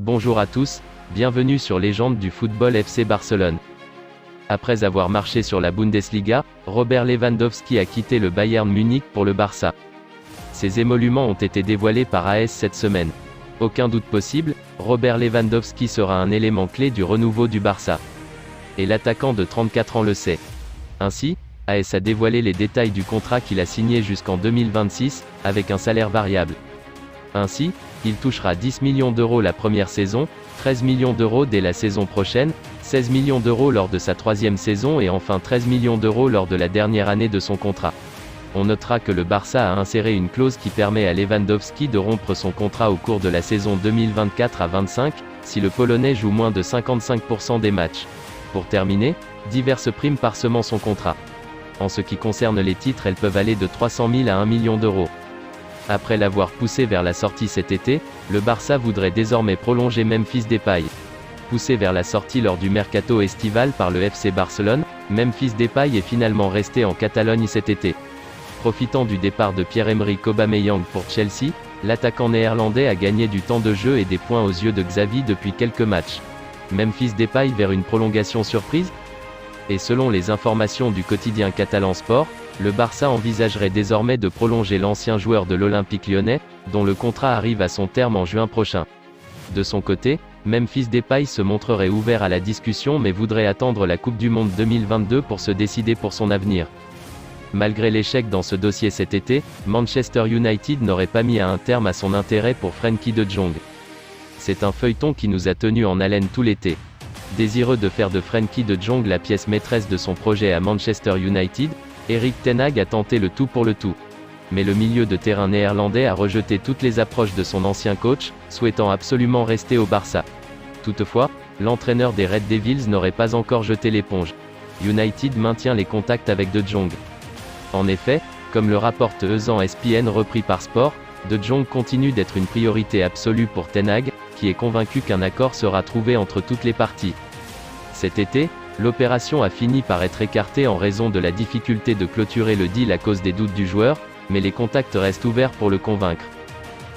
Bonjour à tous, bienvenue sur Légende du football FC Barcelone. Après avoir marché sur la Bundesliga, Robert Lewandowski a quitté le Bayern Munich pour le Barça. Ses émoluments ont été dévoilés par AS cette semaine. Aucun doute possible, Robert Lewandowski sera un élément clé du renouveau du Barça. Et l'attaquant de 34 ans le sait. Ainsi, AS a dévoilé les détails du contrat qu'il a signé jusqu'en 2026, avec un salaire variable. Ainsi, il touchera 10 millions d'euros la première saison, 13 millions d'euros dès la saison prochaine, 16 millions d'euros lors de sa troisième saison et enfin 13 millions d'euros lors de la dernière année de son contrat. On notera que le Barça a inséré une clause qui permet à Lewandowski de rompre son contrat au cours de la saison 2024 à 25, si le Polonais joue moins de 55% des matchs. Pour terminer, diverses primes parsemant son contrat. En ce qui concerne les titres, elles peuvent aller de 300 000 à 1 million d'euros. Après l'avoir poussé vers la sortie cet été, le Barça voudrait désormais prolonger Memphis Depay. Poussé vers la sortie lors du mercato estival par le FC Barcelone, Memphis Depay est finalement resté en Catalogne cet été. Profitant du départ de Pierre-Emerick Aubameyang pour Chelsea, l'attaquant néerlandais a gagné du temps de jeu et des points aux yeux de Xavi depuis quelques matchs. Memphis Depay vers une prolongation surprise ? Et selon les informations du quotidien catalan Sport, le Barça envisagerait désormais de prolonger l'ancien joueur de l'Olympique lyonnais, dont le contrat arrive à son terme en juin prochain. De son côté, Memphis Depay se montrerait ouvert à la discussion mais voudrait attendre la Coupe du Monde 2022 pour se décider pour son avenir. Malgré l'échec dans ce dossier cet été, Manchester United n'aurait pas mis un terme à son intérêt pour Frenkie de Jong. C'est un feuilleton qui nous a tenus en haleine tout l'été. Désireux de faire de Frenkie de Jong la pièce maîtresse de son projet à Manchester United, Erik ten Hag a tenté le tout pour le tout. Mais le milieu de terrain néerlandais a rejeté toutes les approches de son ancien coach, souhaitant absolument rester au Barça. Toutefois, l'entraîneur des Red Devils n'aurait pas encore jeté l'éponge. United maintient les contacts avec de Jong. En effet, comme le rapporte ESPN repris par Sport, de Jong continue d'être une priorité absolue pour ten Hag, qui est convaincu qu'un accord sera trouvé entre toutes les parties. Cet été, l'opération a fini par être écartée en raison de la difficulté de clôturer le deal à cause des doutes du joueur, mais les contacts restent ouverts pour le convaincre.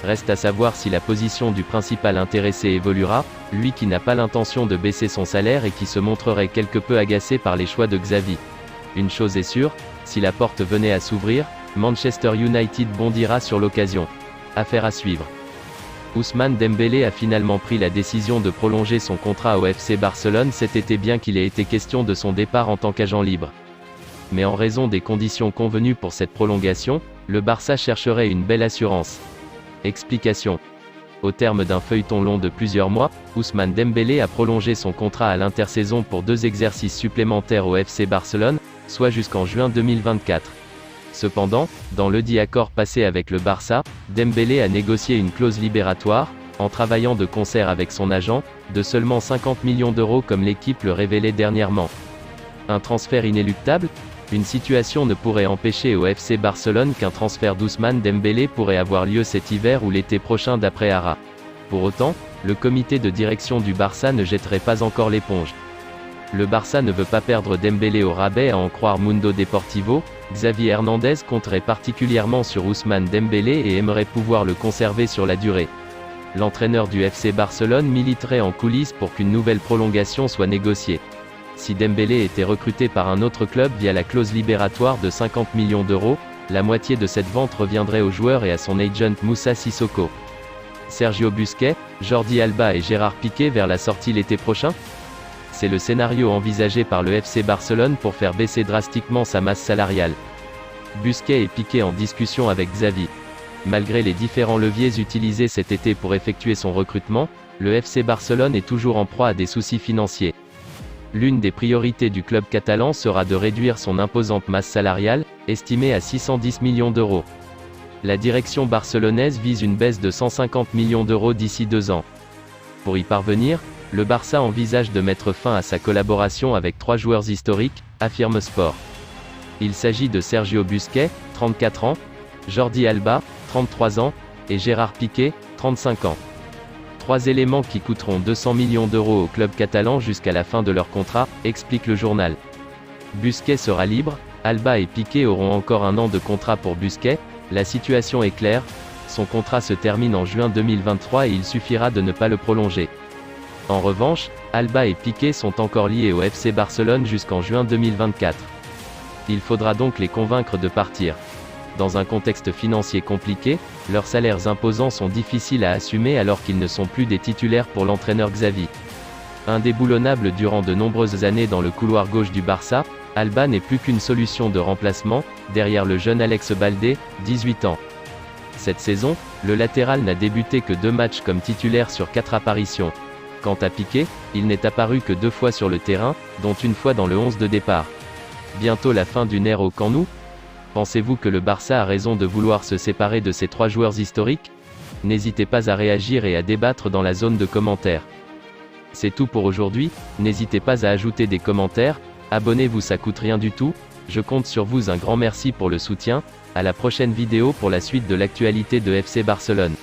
Reste à savoir si la position du principal intéressé évoluera, lui qui n'a pas l'intention de baisser son salaire et qui se montrerait quelque peu agacé par les choix de Xavi. Une chose est sûre, si la porte venait à s'ouvrir, Manchester United bondira sur l'occasion. Affaire à suivre. Ousmane Dembélé a finalement pris la décision de prolonger son contrat au FC Barcelone cet été bien qu'il ait été question de son départ en tant qu'agent libre. Mais en raison des conditions convenues pour cette prolongation, le Barça chercherait une belle assurance. Explication. Au terme d'un feuilleton long de plusieurs mois, Ousmane Dembélé a prolongé son contrat à l'intersaison pour 2 exercices supplémentaires au FC Barcelone, soit jusqu'en juin 2024. Cependant, dans ledit accord passé avec le Barça, Dembélé a négocié une clause libératoire, en travaillant de concert avec son agent, de seulement 50 millions d'euros comme l'équipe le révélait dernièrement. Un transfert inéluctable ? Une situation ne pourrait empêcher au FC Barcelone qu'un transfert d'Ousmane Dembélé pourrait avoir lieu cet hiver ou l'été prochain d'après Ara. Pour autant, le comité de direction du Barça ne jetterait pas encore l'éponge. Le Barça ne veut pas perdre Dembélé au rabais à en croire Mundo Deportivo. Xavi Hernandez compterait particulièrement sur Ousmane Dembélé et aimerait pouvoir le conserver sur la durée. L'entraîneur du FC Barcelone militerait en coulisses pour qu'une nouvelle prolongation soit négociée. Si Dembélé était recruté par un autre club via la clause libératoire de 50 millions d'euros, la moitié de cette vente reviendrait au joueur et à son agent Moussa Sissoko. Sergio Busquets, Jordi Alba et Gérard Piqué vers la sortie l'été prochain ? C'est le scénario envisagé par le FC Barcelone pour faire baisser drastiquement sa masse salariale. Busquets et Piqué en discussion avec Xavi. Malgré les différents leviers utilisés cet été pour effectuer son recrutement, le FC Barcelone est toujours en proie à des soucis financiers. L'une des priorités du club catalan sera de réduire son imposante masse salariale, estimée à 610 millions d'euros. La direction barcelonaise vise une baisse de 150 millions d'euros d'ici 2 ans. Pour y parvenir, le Barça envisage de mettre fin à sa collaboration avec 3 joueurs historiques, affirme Sport. Il s'agit de Sergio Busquets, 34 ans, Jordi Alba, 33 ans, et Gérard Piqué, 35 ans. 3 éléments qui coûteront 200 millions d'euros au club catalan jusqu'à la fin de leur contrat, explique le journal. Busquets sera libre, Alba et Piqué auront encore 1 an de contrat pour Busquets. La situation est claire, Son contrat se termine en juin 2023 et il suffira de ne pas le prolonger. En revanche, Alba et Piqué sont encore liés au FC Barcelone jusqu'en juin 2024. Il faudra donc les convaincre de partir. Dans un contexte financier compliqué, leurs salaires imposants sont difficiles à assumer alors qu'ils ne sont plus des titulaires pour l'entraîneur Xavi. Indéboulonnable durant de nombreuses années dans le couloir gauche du Barça, Alba n'est plus qu'une solution de remplacement, derrière le jeune Alex Baldé, 18 ans. Cette saison, le latéral n'a débuté que 2 matchs comme titulaire sur 4 apparitions. Quant à Piqué, il n'est apparu que 2 fois sur le terrain, dont une fois dans le 11 de départ. Bientôt la fin d'une ère au Camp Nou ? Pensez-vous que le Barça a raison de vouloir se séparer de ces 3 joueurs historiques ? N'hésitez pas à réagir et à débattre dans la zone de commentaires. C'est tout pour aujourd'hui, n'hésitez pas à ajouter des commentaires, abonnez-vous, ça coûte rien du tout, je compte sur vous, un grand merci pour le soutien, à la prochaine vidéo pour la suite de l'actualité de FC Barcelone.